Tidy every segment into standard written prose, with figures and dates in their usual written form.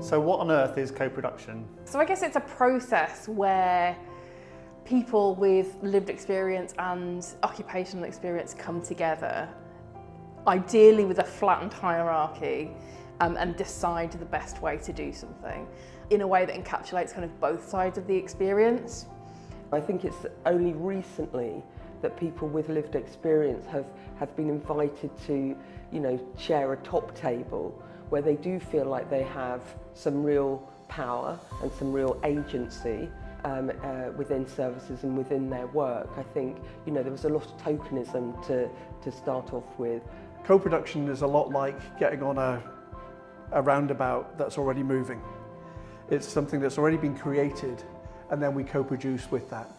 So what on earth is co-production? So I guess it's a process where people with lived experience and occupational experience come together, ideally with a flattened hierarchy, and decide the best way to do something in a way that encapsulates kind of both sides of the experience. I think it's only recently that people with lived experience have been invited to, share a top table where they do feel like they have some real power and some real agency within services and within their work. I think, there was a lot of tokenism to start off with. Co-production is a lot like getting on a roundabout that's already moving. It's something that's already been created and then we co-produce with that.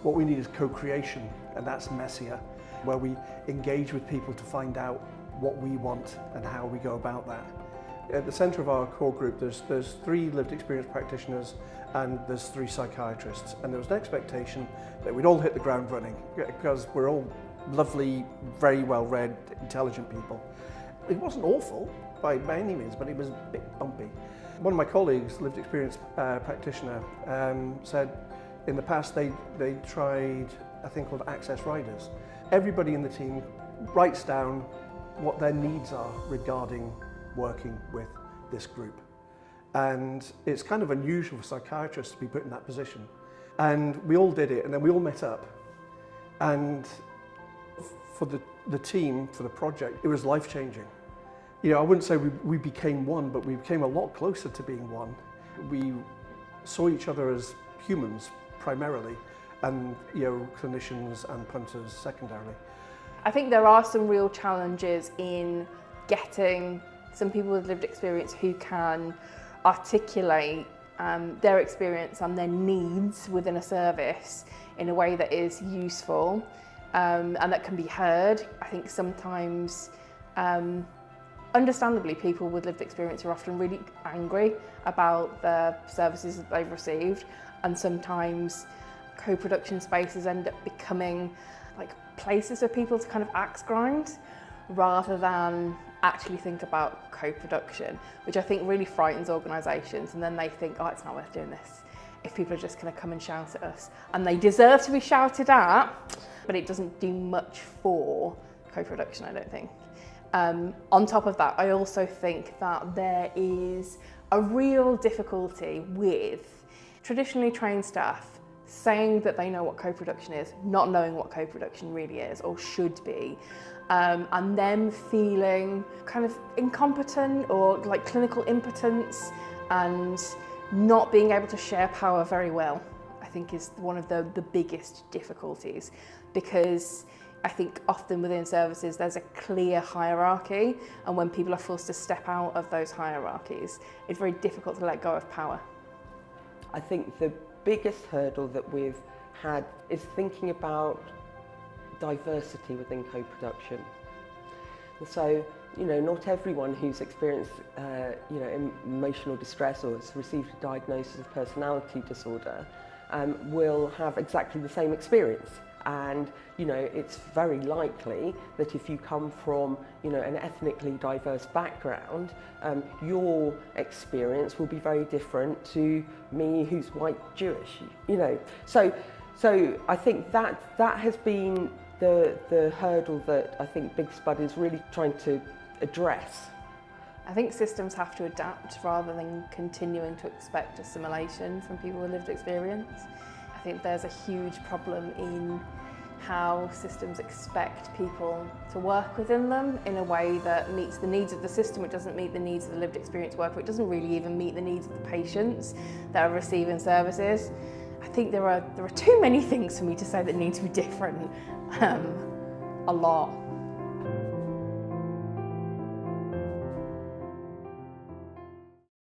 What we need is co-creation, and that's messier, where we engage with people to find out what we want and how we go about that. At the centre of our core group, there's 3 lived experience practitioners and there's 3 psychiatrists, and there was an expectation that we'd all hit the ground running because we're all lovely, very well-read, intelligent people. It wasn't awful by any means, but it was a bit bumpy. One of my colleagues, lived experience practitioner, said in the past they tried a thing called access riders. Everybody in the team writes down what their needs are regarding working with this group. And it's kind of unusual for psychiatrists to be put in that position. And we all did it, and then we all met up. And for the team, for the project, it was life-changing. I wouldn't say we became one, but we became a lot closer to being one. We saw each other as humans primarily, and clinicians and punters secondarily. I think there are some real challenges in getting some people with lived experience who can articulate their experience and their needs within a service in a way that is useful and that can be heard. I think sometimes, understandably, people with lived experience are often really angry about the services that they've received, and sometimes co-production spaces end up becoming like places for people to kind of axe grind rather than actually think about co-production, which I think really frightens organisations, and then they think, oh, it's not worth doing this if people are just going to come and shout at us. And they deserve to be shouted at, but it doesn't do much for co-production, I don't think. On top of that, I also think that there is a real difficulty with traditionally trained staff saying that they know what co-production is, not knowing what co-production really is or should be, and them feeling kind of incompetent or like clinical impotence and not being able to share power very well, I think is one of the biggest difficulties, because I think often within services there's a clear hierarchy, and when people are forced to step out of those hierarchies, it's very difficult to let go of power. I think the biggest hurdle that we've had is thinking about diversity within co-production. And so, not everyone who's experienced, emotional distress or has received a diagnosis of personality disorder will have exactly the same experience. And, it's very likely that if you come from, an ethnically diverse background, your experience will be very different to me who's white Jewish, So I think that has been the hurdle that I think Big Spud is really trying to address. I think systems have to adapt rather than continuing to expect assimilation from people with lived experience. I think there's a huge problem in how systems expect people to work within them in a way that meets the needs of the system. It doesn't meet the needs of the lived experience worker. It doesn't really even meet the needs of the patients that are receiving services. I think there are too many things for me to say that need to be different, a lot.